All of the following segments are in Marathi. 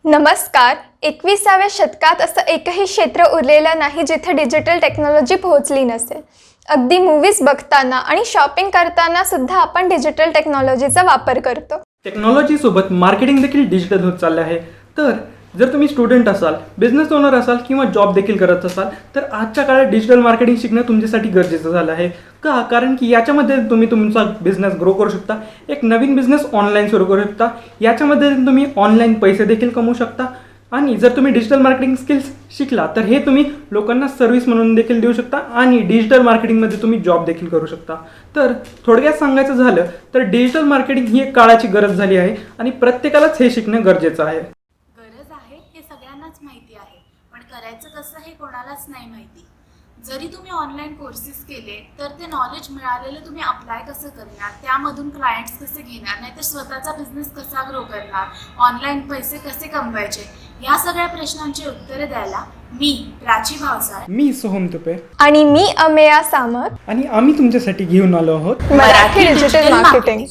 नमस्कार. 21व्या शतकात असं एकही क्षेत्र उरलेलं नाही जिथे डिजिटल टेक्नॉलॉजी पोहोचली नसेल. अगदी मूवीज बघताना आणि शॉपिंग करताना सुद्धा आपण डिजिटल टेक्नॉलॉजीचा वापर करतो. टेक्नॉलॉजी सोबत मार्केटिंग देखील डिजिटल होत चालले आहे. तर जर तुम्ही स्टुडंट असाल, बिझनेस ओनर असाल किंवा जॉब देखील करत असाल तर आजच्या काळात डिजिटल मार्केटिंग शिकणं तुमच्यासाठी गरजेचं झालं आहे. का? कारण की याच्यामध्ये तुम्ही तुमचा बिझनेस ग्रो करू शकता, एक नवीन बिझनेस ऑनलाईन सुरू करू शकता, याच्यामध्ये तुम्ही ऑनलाईन पैसे देखील कमवू शकता आणि जर तुम्ही डिजिटल मार्केटिंग स्किल्स शिकला तर हे तुम्ही लोकांना सर्व्हिस म्हणून देखील देऊ शकता आणि डिजिटल मार्केटिंगमध्ये तुम्ही जॉब देखील करू शकता. तर थोडक्यात सांगायचं झालं तर डिजिटल मार्केटिंग ही एक काळाची गरज झाली आहे आणि प्रत्येकालाच हे शिकणं गरजेचं आहे. गरज आहे हे सगळ्यांनाच माहिती आहे, पण करायचं कसं हे कोणालाच नाही माहिती. जरी तुम्ही ऑनलाईन कोर्सेस केले तर ते नॉलेज मिळालेलं तुम्ही अप्लाय कसं करणार, त्यामधून क्लायंट्स कसे घेणार, नाही तर स्वतःचा बिझनेस कसा ग्रो करणार, ऑनलाईन पैसे कसे कमवायचे, या सगळ्या प्रश्नांची उत्तरे द्यायला मी प्राची भावसाळ, मी सोहम तुपे आणि मी अमेया सामत आणि आम्ही तुमच्यासाठी घेऊन आलो आहोत मराठी डिजिटल मार्केटिंग.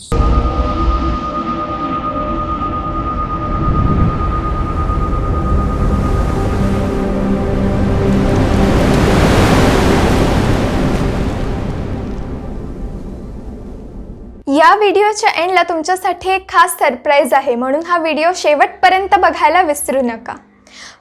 या व्हिडिओच्या एंडला तुमच्यासाठी एक खास सरप्राईज आहे, म्हणून हा व्हिडिओ शेवटपर्यंत बघायला विसरू नका.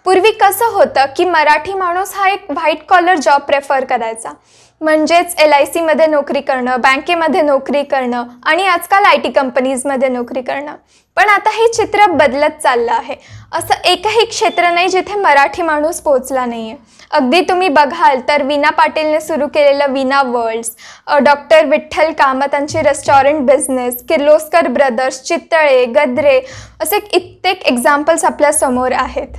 पूर्वी कसं होतं की मराठी माणूस हा एक व्हाईट कॉलर जॉब प्रेफर करायचा, म्हणजेच LIC मध्ये नोकरी करणं, बँकेमध्ये नोकरी करणं आणि आजकाल IT कंपनीजमध्ये नोकरी करणं. पण आता हे चित्र बदलत चाललं आहे. असं एकही क्षेत्र नाही जिथे मराठी माणूस पोहोचला नाही आहे. अगदी तुम्ही बघाल तर वीणा पाटीलने सुरू केलेलं वीणा वर्ल्ड्स, डॉक्टर विठ्ठल कामतांची restaurant business, Kirloskar Brothers, Chitale, Gadre असे कित्येक एक्झाम्पल्स आपल्यासमोर आहेत.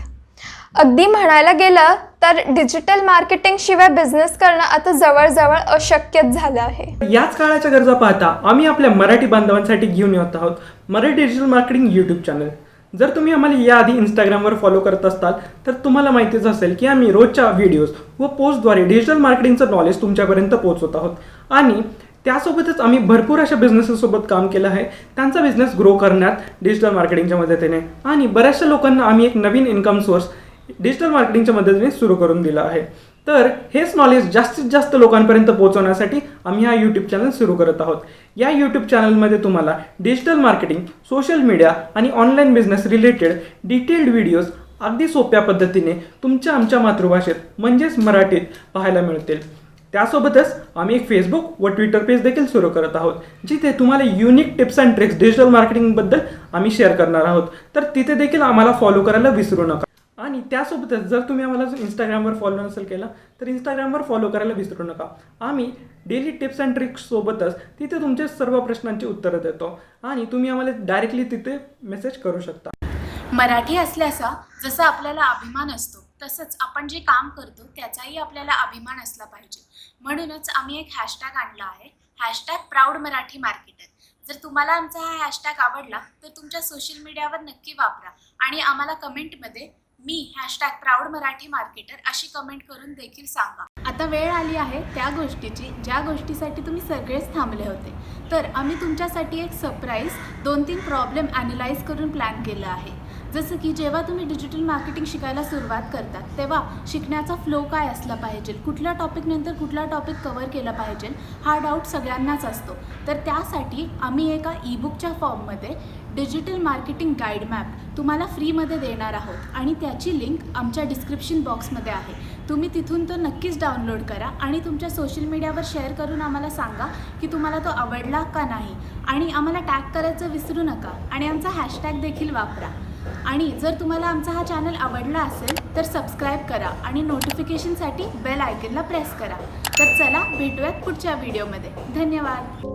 अगदी म्हणायला गेलं तर डिजिटल मार्केटिंग शिवाय बिझनेस करणं आता जवळजवळ अशक्यच झालं आहे. याच काळाच्या गरजा पाहता आम्ही आपल्या मराठी बांधवांसाठी घेऊन येत आहोत Marathi digital marketing YouTube channel. जर तुम्ही आम्हाला याआधी इंस्टाग्रामवर फॉलो करत असताल तर तुम्हाला माहितीच असेल की आम्ही रोजच्या व्हिडिओज व पोस्टद्वारे डिजिटल मार्केटिंगचं नॉलेज तुमच्यापर्यंत पोहोचवत आहोत आणि त्यासोबतच आम्ही भरपूर अशा बिझनेसेससोबत काम केलं आहे, त्यांचा बिझनेस ग्रो करण्यात डिजिटल मार्केटिंगच्या मदतीने. आणि बऱ्याचशा लोकांना आम्ही एक नवीन इन्कम सोर्स डिजिटल मार्केटिंगच्या मदतीने सुरू करून दिला आहे. तर हेच नॉलेज जास्तीत जास्त लोकांपर्यंत पोहोचवण्यासाठी आम्ही हा यूट्यूब चॅनल सुरू करत आहोत. या यूट्यूब चॅनलमध्ये तुम्हाला डिजिटल मार्केटिंग, सोशल मीडिया आणि online business related detailed videos अगदी सोप्या पद्धतीने आमच्या मातृभाषेत म्हणजेच मराठीत पाहायला मिळतील. त्यासोबतच आम्ही एक फेसबुक व ट्विटर पेज देखील सुरू करत आहोत, जिथे तुम्हाला unique tips and tricks digital मार्केटिंगबद्दल आम्ही शेअर करणार आहोत. तर तिथे देखील आम्हाला फॉलो करायला विसरू नका. आणि त्यासोबतच जर तुम्ही आम्हाला इंस्टाग्रामवर फॉलो नसेल केला तर इंस्टाग्रामवर फॉलो करायला विसरू नका. आम्ही डेली टिप्स अँड ट्रिक्स सोबतच तिथे तुमचे सर्व प्रश्नांची उत्तरं देतो आणि तुम्ही आम्हाला डायरेक्टली तिथे मेसेज करू शकता. मराठी असल्याचा जसा आपल्याला अभिमान असतो तसंच आपण जे काम करतो त्याचाही आपल्याला अभिमान असला पाहिजे. म्हणूनच आम्ही एक हॅशटॅग आणला आहे, #प्राऊड मराठी मार्केटर. जर तुम्हाला आमचा हा हॅशटॅग आवडला तर तुमच्या सोशल मीडियावर नक्की वापरा आणि आम्हाला कमेंटमध्ये मी #प्राऊड मराठी मार्केटर अशी कमेंट करून देखील सांगा. आता वेळ आली आहे त्या गोष्टीची ज्या गोष्टीसाठी तुम्ही सगळेच थांबले होते. तर आम्ही तुमच्यासाठी एक सरप्राईज 2-3 प्रॉब्लेम ॲनालाइज करून प्लॅन केला आहे. जसं की जेव्हा तुम्ही डिजिटल मार्केटिंग शिकायला सुरुवात करतात तेव्हा शिकण्याचा फ्लो काय असला पाहिजे, कुठल्या टॉपिकनंतर कुठला टॉपिक कवर केला पाहिजे हा डाऊट सगळ्यांनाच असतो. तर त्यासाठी आम्ही एका ईबुकच्या फॉर्ममध्ये डिजिटल मार्केटिंग गाईड मॅप तुम्हाला फ्रीमध्ये देणार आहोत आणि त्याची लिंक आमच्या डिस्क्रिप्शन बॉक्समध्ये आहे. तुम्ही तिथून तो नक्कीच डाउनलोड करा आणि तुमच्या सोशल मीडियावर शेअर करून आम्हाला सांगा की तुम्हाला तो आवडला का नाही आणि आम्हाला टॅग करायचं विसरू नका आणि आमचा हॅशटॅग देखील वापरा. आणि जर तुम्हाला आमचा हा चॅनल आवडला असेल तर सबस्क्राईब करा आणि नोटिफिकेशनसाठी बेल आयकनला प्रेस करा. तर चला भेटूयात पुढच्या व्हिडिओमध्ये. धन्यवाद.